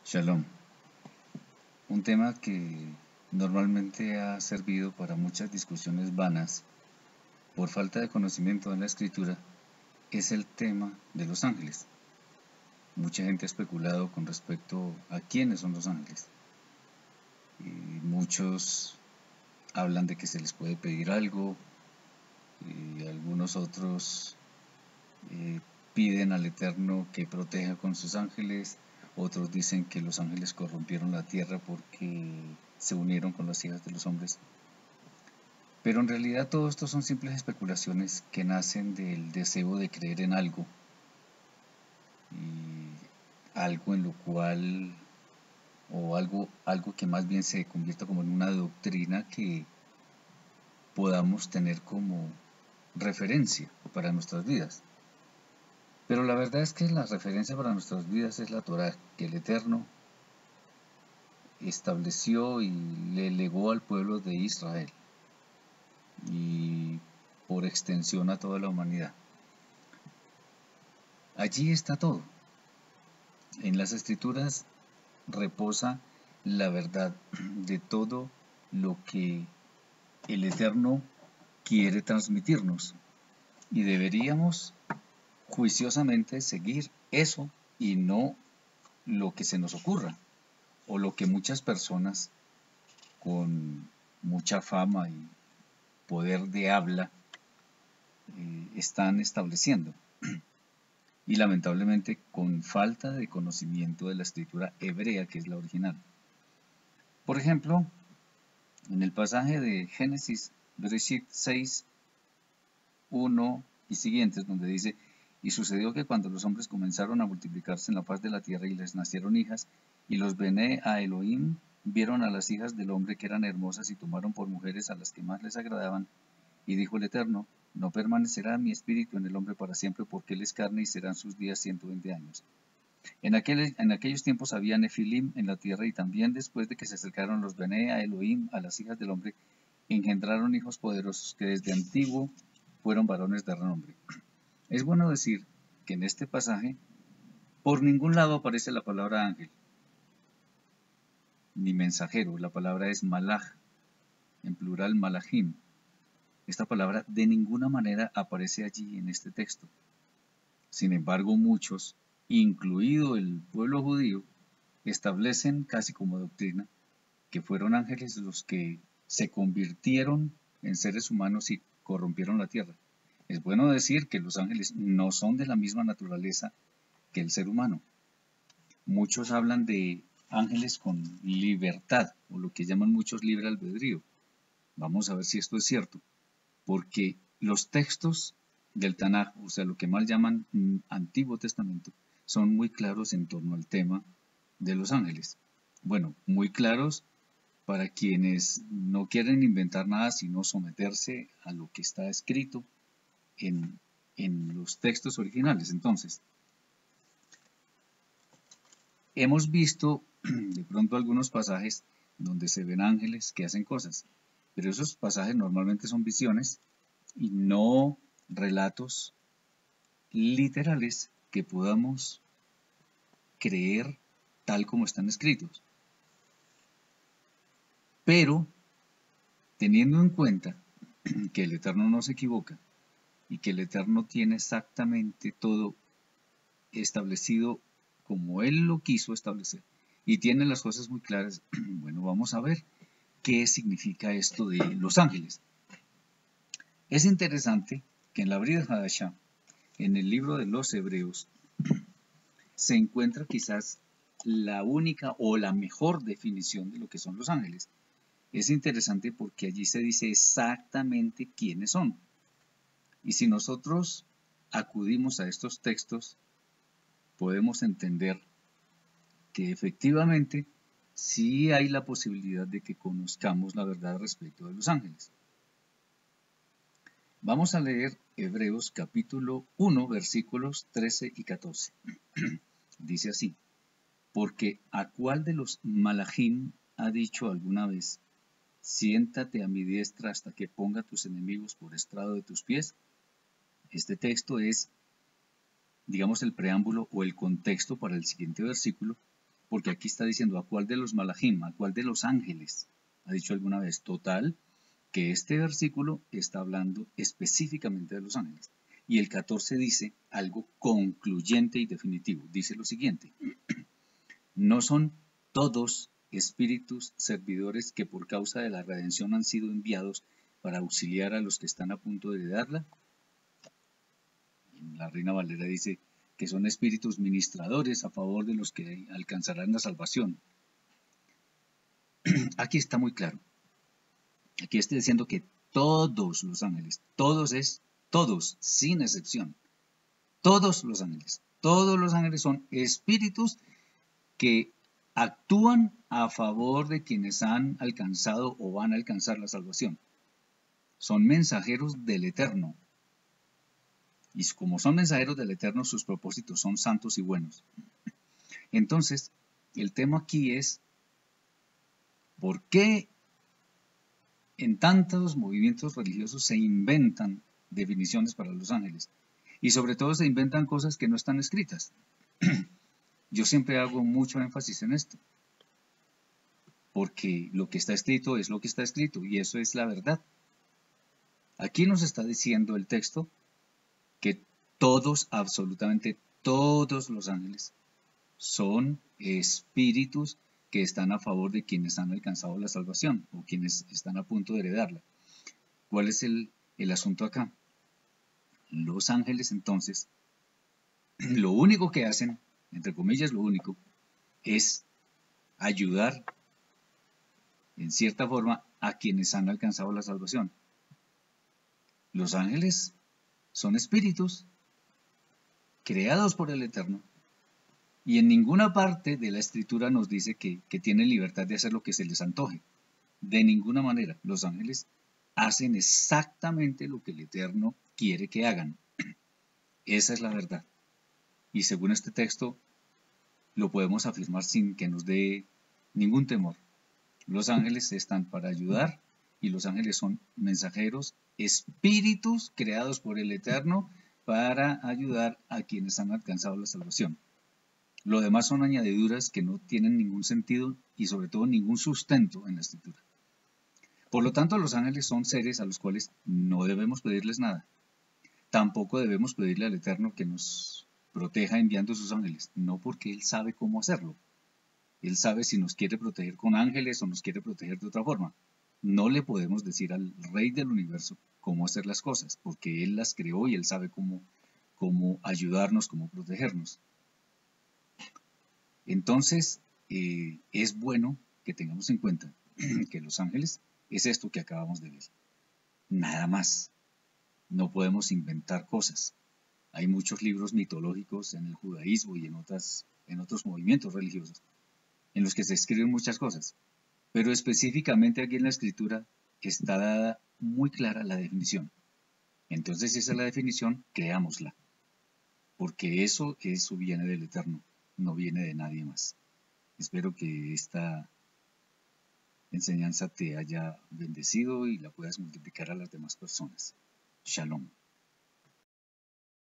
Shalom. Un tema que normalmente ha servido para muchas discusiones vanas por falta de conocimiento de la escritura es el tema de los ángeles. Mucha gente ha especulado con respecto a quiénes son los ángeles. Y muchos hablan de que se les puede pedir algo y algunos otros piden al Eterno que proteja con sus ángeles. Otros dicen que los ángeles corrompieron la tierra porque se unieron con las hijas de los hombres. Pero en realidad todo esto son simples especulaciones que nacen del deseo de creer en algo, y algo en lo cual, o algo que más bien se convierta como en una doctrina que podamos tener como referencia para nuestras vidas. Pero la verdad es que la referencia para nuestras vidas es la Torá, que el Eterno estableció y le legó al pueblo de Israel y por extensión a toda la humanidad. Allí está todo. En las Escrituras reposa la verdad de todo lo que el Eterno quiere transmitirnos, y deberíamos juiciosamente seguir eso y no lo que se nos ocurra o lo que muchas personas con mucha fama y poder de habla están estableciendo, y lamentablemente con falta de conocimiento de la escritura hebrea, que es la original. Por ejemplo, en el pasaje de Génesis, Bereshit 6, 1 y siguientes, donde dice: y sucedió que cuando los hombres comenzaron a multiplicarse en la faz de la tierra y les nacieron hijas, y los Bené a Elohim vieron a las hijas del hombre que eran hermosas y tomaron por mujeres a las que más les agradaban, y dijo el Eterno: no permanecerá mi espíritu en el hombre para siempre, porque él es carne y serán sus días 120 años. En aquellos tiempos había nefilim en la tierra, y también después de que se acercaron los Bené a Elohim a las hijas del hombre, engendraron hijos poderosos que desde antiguo fueron varones de renombre. Es bueno decir que en este pasaje por ningún lado aparece la palabra ángel ni mensajero. La palabra es malaj, en plural malachim. Esta palabra de ninguna manera aparece allí en este texto. Sin embargo, muchos, incluido el pueblo judío, establecen casi como doctrina que fueron ángeles los que se convirtieron en seres humanos y corrompieron la tierra. Es bueno decir que los ángeles no son de la misma naturaleza que el ser humano. Muchos hablan de ángeles con libertad, o lo que llaman muchos libre albedrío. Vamos a ver si esto es cierto, porque los textos del Tanaj, o sea, lo que mal llaman Antiguo Testamento, son muy claros en torno al tema de los ángeles. Bueno, muy claros para quienes no quieren inventar nada, sino someterse a lo que está escrito en los textos originales. Entonces, hemos visto de pronto algunos pasajes donde se ven ángeles que hacen cosas, pero esos pasajes normalmente son visiones y no relatos literales que podamos creer tal como están escritos. Pero, teniendo en cuenta que el Eterno no se equivoca y que el Eterno tiene exactamente todo establecido como Él lo quiso establecer y tiene las cosas muy claras, bueno, vamos a ver qué significa esto de los ángeles. Es interesante que en la Brit Hadashah, en el libro de los Hebreos, se encuentra quizás la única o la mejor definición de lo que son los ángeles. Es interesante porque allí se dice exactamente quiénes son. Y si nosotros acudimos a estos textos, podemos entender que efectivamente sí hay la posibilidad de que conozcamos la verdad respecto de los ángeles. Vamos a leer Hebreos capítulo 1, versículos 13 y 14. Dice así: porque ¿a cuál de los malachim ha dicho alguna vez: siéntate a mi diestra hasta que ponga tus enemigos por estrado de tus pies? Este texto es, digamos, el preámbulo o el contexto para el siguiente versículo, porque aquí está diciendo a cuál de los malajim, a cuál de los ángeles, ha dicho alguna vez. Total, que este versículo está hablando específicamente de los ángeles. Y el 14 dice algo concluyente y definitivo. Dice lo siguiente: no son todos espíritus servidores que por causa de la redención han sido enviados para auxiliar a los que están a punto de heredarla. La Reina Valera dice que son espíritus ministradores a favor de los que alcanzarán la salvación. Aquí está muy claro. Aquí está diciendo que todos los ángeles, todos, sin excepción, todos los ángeles son espíritus que actúan a favor de quienes han alcanzado o van a alcanzar la salvación. Son mensajeros del Eterno. Y como son mensajeros del Eterno, sus propósitos son santos y buenos. Entonces, el tema aquí es, ¿por qué en tantos movimientos religiosos se inventan definiciones para los ángeles? Y sobre todo se inventan cosas que no están escritas. Yo siempre hago mucho énfasis en esto, porque lo que está escrito es lo que está escrito, y eso es la verdad. Aquí nos está diciendo el texto que todos, absolutamente todos los ángeles, son espíritus que están a favor de quienes han alcanzado la salvación o quienes están a punto de heredarla. ¿Cuál es el asunto acá? Los ángeles, entonces, lo único que hacen, entre comillas lo único, es ayudar en cierta forma a quienes han alcanzado la salvación. Los ángeles son espíritus creados por el Eterno, y en ninguna parte de la Escritura nos dice que tienen libertad de hacer lo que se les antoje. De ninguna manera. Los ángeles hacen exactamente lo que el Eterno quiere que hagan. Esa es la verdad. Y según este texto, lo podemos afirmar sin que nos dé ningún temor. Los ángeles están para ayudar, y los ángeles son mensajeros, espíritus creados por el Eterno para ayudar a quienes han alcanzado la salvación. Lo demás son añadiduras que no tienen ningún sentido y sobre todo ningún sustento en la Escritura. Por lo tanto, los ángeles son seres a los cuales no debemos pedirles nada. Tampoco debemos pedirle al Eterno que nos proteja enviando sus ángeles, no porque Él sabe cómo hacerlo. Él sabe si nos quiere proteger con ángeles o nos quiere proteger de otra forma. No le podemos decir al Rey del Universo cómo hacer las cosas, porque Él las creó y Él sabe cómo ayudarnos, cómo protegernos. Entonces, es bueno que tengamos en cuenta que los ángeles es esto que acabamos de ver. Nada más. No podemos inventar cosas. Hay muchos libros mitológicos en el judaísmo y en otros movimientos religiosos en los que se escriben muchas cosas. Pero específicamente aquí en la Escritura está dada muy clara la definición. Entonces, si esa es la definición, creámosla. Porque eso viene del Eterno, no viene de nadie más. Espero que esta enseñanza te haya bendecido y la puedas multiplicar a las demás personas. Shalom.